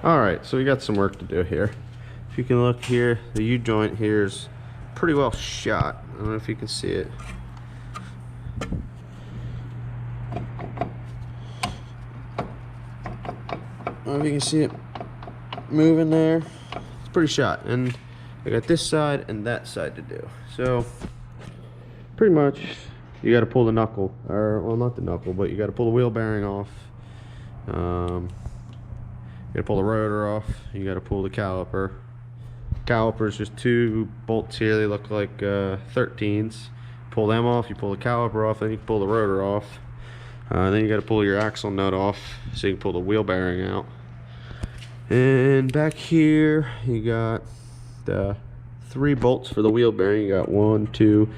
Alright, so we got some work to do here. If you can look here, the U-joint here is pretty well shot. I don't know if you can see it. I don't know if you can see it moving there. It's pretty shot. And I got this side and that side to do. So, pretty much, you got to pull the knuckle. Or, well, not the knuckle, but you got to pull the wheel bearing off. You gotta pull the rotor off. You gotta pull the caliper. Caliper's just two bolts here. They look like 13s. Pull them off. You pull the caliper off. Then you pull the rotor off. Then you gotta pull your axle nut off so you can pull the wheel bearing out. And back here you got the 3 bolts for the wheel bearing. You got 1, 2,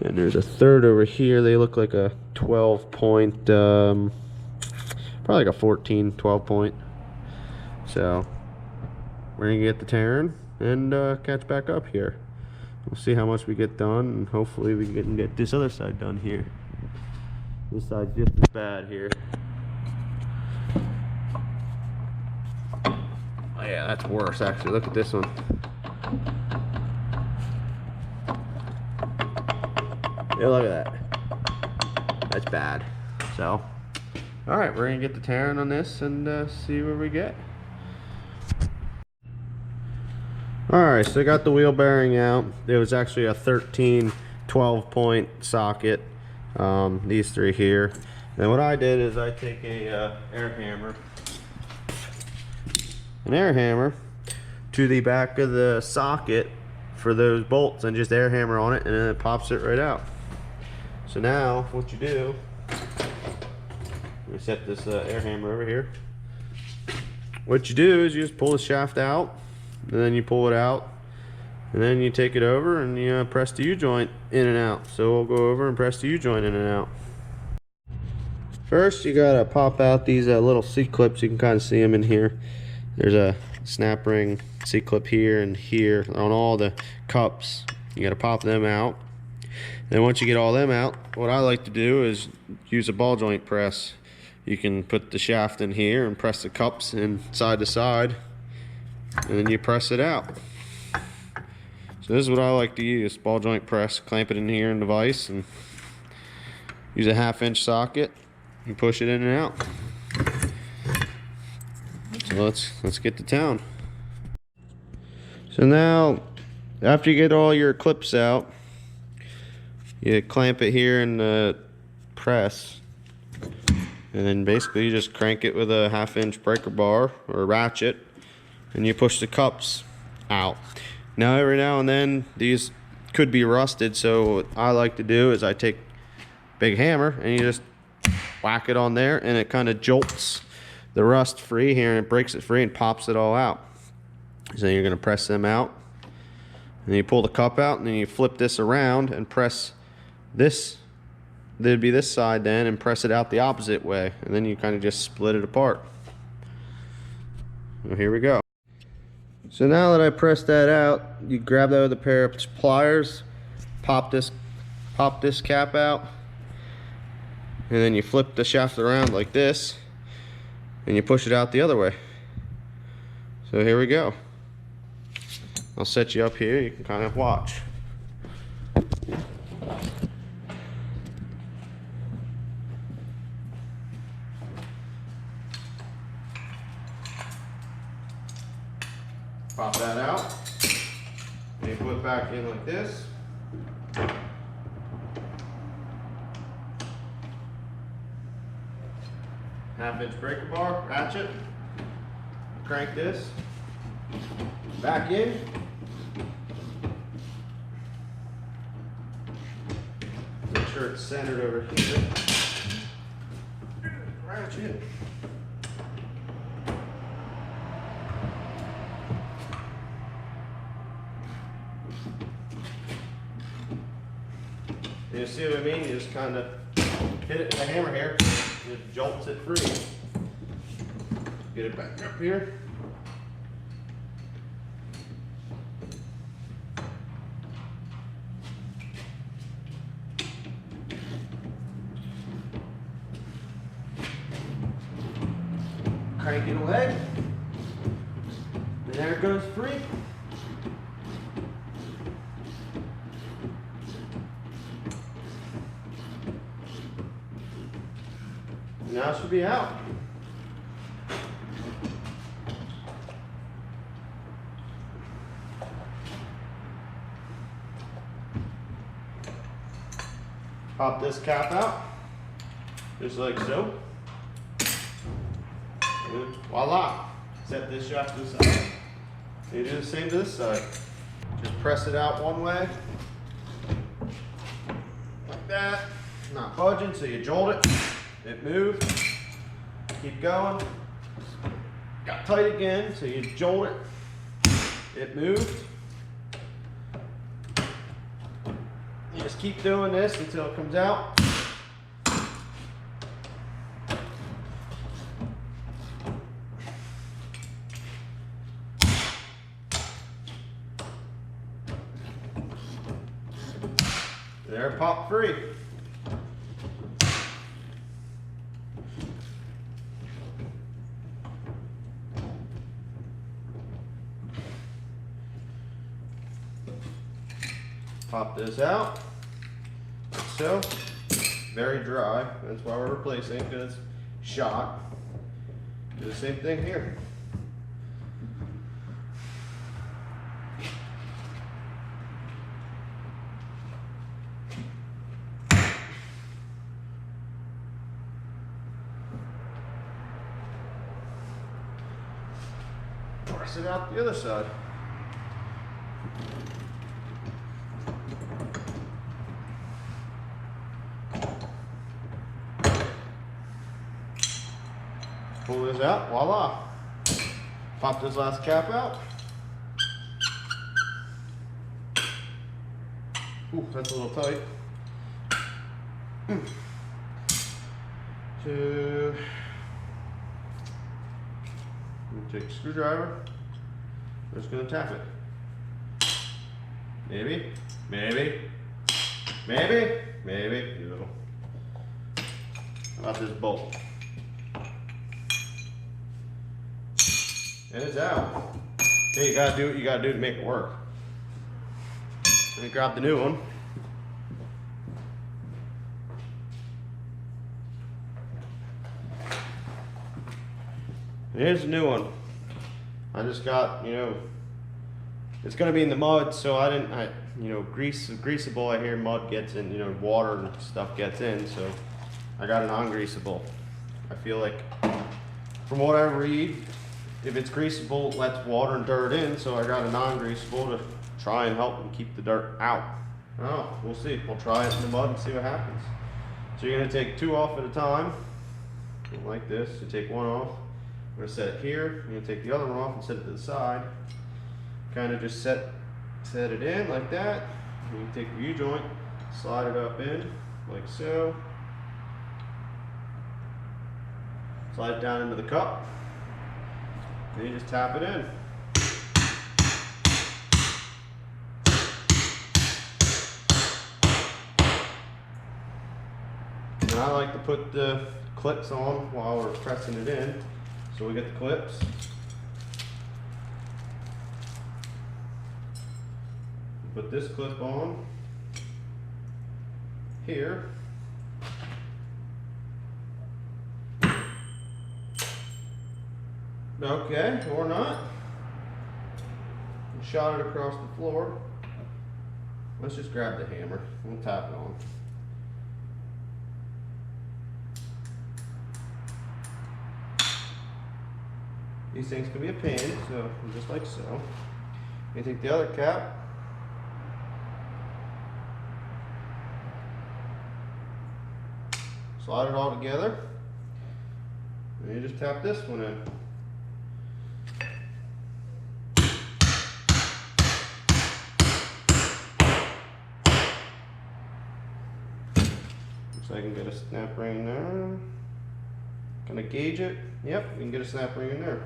and there's a third over here. They look like a 12 point, probably like a 14, 12 point. So we're gonna get the tearing and catch back up here. We'll see how much we get done, and hopefully we can get this other side done here. This side's just as bad here. Oh yeah, that's worse actually. Look at this one. Yeah, look at that. That's bad. So, all right, we're gonna get the tearing on this and see where we get. Alright, so I got the wheel bearing out. There was actually a 13 12 point socket, these 3 here. And what I did is I take a air hammer to the back of the socket for those bolts and just air hammer on it, and then it pops it right out. So now what you do, we set this air hammer over here. What you do is you just pull the shaft out, and then you pull it out, and then you take it over and you press the U-joint in and out. So we'll go over and press the U-joint in and out. First you gotta pop out these little C-clips. You can kind of see them in here. There's a snap ring C-clip here and here on all the cups. You gotta pop them out. Then once you get all them out, what I like to do is use a ball joint press. You can put the shaft in here and press the cups in side to side, and then you press it out. So this is what I like to use, ball joint press. Clamp it in here in the vise and use a 1/2 inch socket. You push it in and out. So let's get to town. So now, after you get all your clips out, you clamp it here in the press, and then basically you just crank it with a 1/2 inch breaker bar or ratchet, and you push the cups out. Now every now and then these could be rusted, so what I like to do is I take a big hammer and you just whack it on there, and it kind of jolts the rust free here, and it breaks it free and pops it all out. So you're going to press them out, and you pull the cup out, and then you flip this around and press this. There'd be this side then, and press it out the opposite way, and then you kind of just split it apart. Well, here we go. So now that I pressed that out, you grab that with a pair of pliers, pop this cap out, and then you flip the shaft around like this, and you push it out the other way. So here we go. I'll set you up here, you can kind of watch. Pop that out, and you put it back in like this. 1/2 inch breaker bar, ratchet, crank this back in. Make sure it's centered over here. Ratchet. You see what I mean? You just kind of hit it with a hammer here, and it jolts it free. Get it back up here. Crank it away. And there it goes free. Now it should be out. Pop this cap out, just like so. And voila, set this shaft to the side. You do the same to this side. Just press it out one way, like that. Not budging, so you jolt it. It moved. Keep going. Got tight again, so you jolt it. It moved. You just keep doing this until it comes out. There, pop free. Pop this out, like so. Very dry, that's why we're replacing it, because it's shot. Do the same thing here. Press it out the other side. Pull this out, voila. Pop this last cap out. Ooh, that's a little tight. Take a screwdriver. We're just gonna tap it. Maybe, maybe, maybe, maybe. Beautiful. How about this bolt? And it's out. Hey, you gotta do what you gotta do to make it work. Let me grab the new one. Here's the new one. I just got, it's gonna be in the mud, so greasable, I hear mud gets in, water and stuff gets in, so I got a non-greasable. I feel like, from what I read, if it's greasable, it lets water and dirt in, so I got a non-greasable to try and help and keep the dirt out. Oh, we'll see. We'll try it in the mud and see what happens. So you're gonna take 2 off at a time, like this. You take 1 off. I'm gonna set it here. You're gonna take the other one off and set it to the side. Kind of just set it in like that. And you take the U-joint, slide it up in, like so. Slide it down into the cup. Then you just tap it in. And I like to put the clips on while we're pressing it in. So we get the clips. Put this clip on here. Okay, or not. Shot it across the floor. Let's just grab the hammer. We'll tap it on. These things can be a pain, so just like so. You take the other cap. Slide it all together. And you just tap this one in. So I can get a snap ring there. Can I gauge it? Yep, you can get a snap ring in there.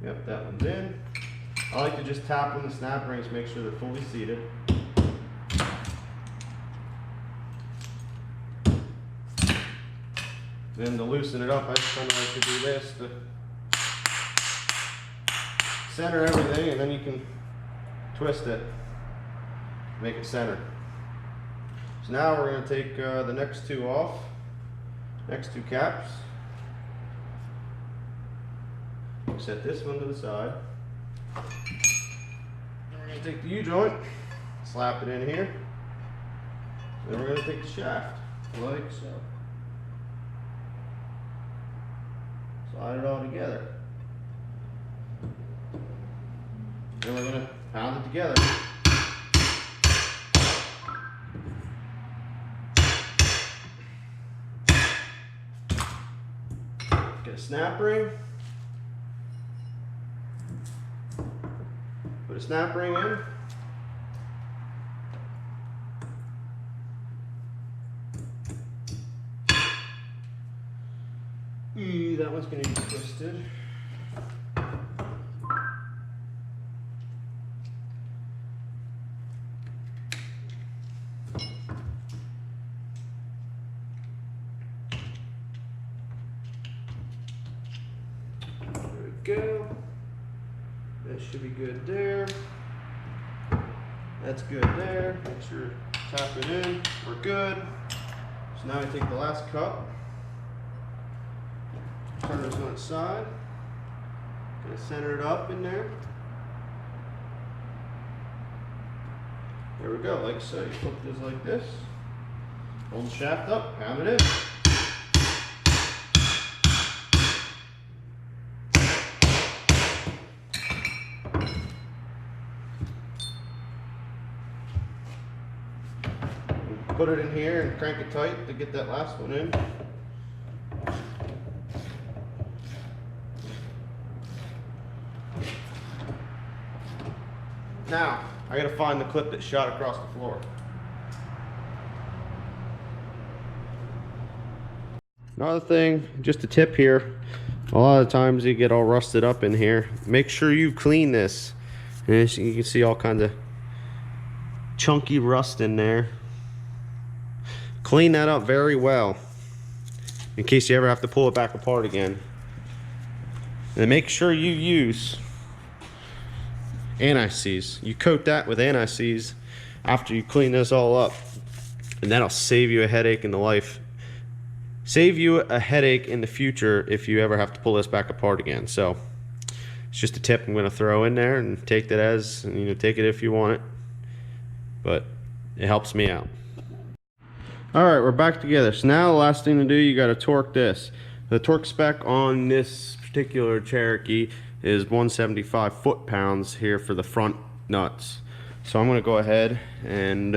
Yep, that one's in. I like to just tap on the snap rings, make sure they're fully seated. Then to loosen it up, I just kind of like to do this to center everything, and then you can twist it, make it center. So now we're going to take the next two off, next two caps. Set this one to the side. Then we're going to take the U-joint, slap it in here. Then we're going to take the shaft, like so. Slide it all together. Then we're going to pound it together. Get a snap ring. Put a snap ring in. That one's going to be twisted. There we go. That should be good there. That's good there. Make sure tap it in. We're good. So now I take the last cup. Turn this on its side. Gonna center it up in there. There we go, like so. You flip this like this. Hold the shaft up, pound it in. Put it in here and crank it tight to get that last one in. Now, I gotta find the clip that shot across the floor. Another thing, just a tip here. A lot of times you get all rusted up in here. Make sure you clean this. And you can see all kinds of chunky rust in there. Clean that up very well in case you ever have to pull it back apart again. And make sure you use anti-seize. You coat that with anti-seize after you clean this all up, and that'll save you a headache in the life. Save you a headache in the future if you ever have to pull this back apart again. So it's just a tip I'm going to throw in there, and take that as, you know, take it if you want it, but it helps me out. Alright, we're back together. So now the last thing to do, you got to torque this. The torque spec on this particular Cherokee is 175 foot-pounds here for the front nuts. So I'm going to go ahead and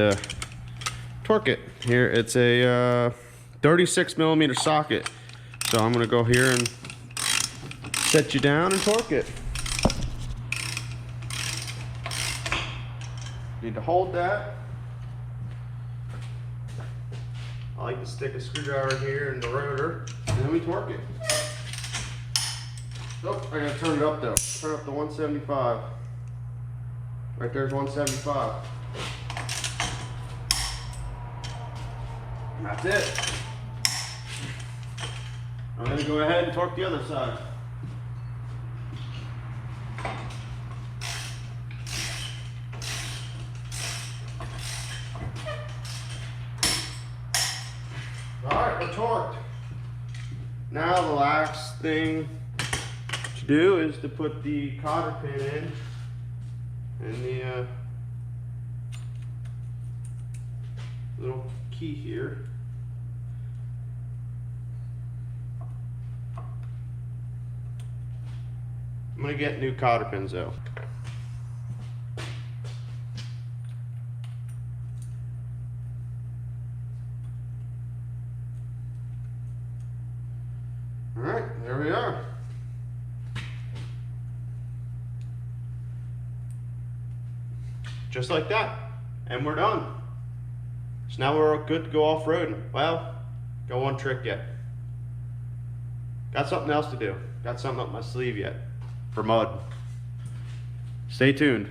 torque it. Here it's a 36 millimeter socket. So I'm going to go here and set you down and torque it. Need to hold that. I like to stick a screwdriver here in the rotor, and then we torque it. Oh, I gotta turn it up though. Turn up to 175. Right there's 175. And that's it. I'm gonna go ahead and torque the other side. Alright, we're torqued. Now the last thing to do is to put the cotter pin in and the little key here. I'm going to get new cotter pins though. Alright, there we are. Just like that. And we're done. So now we're good to go off-roading. Well, got one trick yet. Got something else to do. Got something up my sleeve yet. For mud. Stay tuned.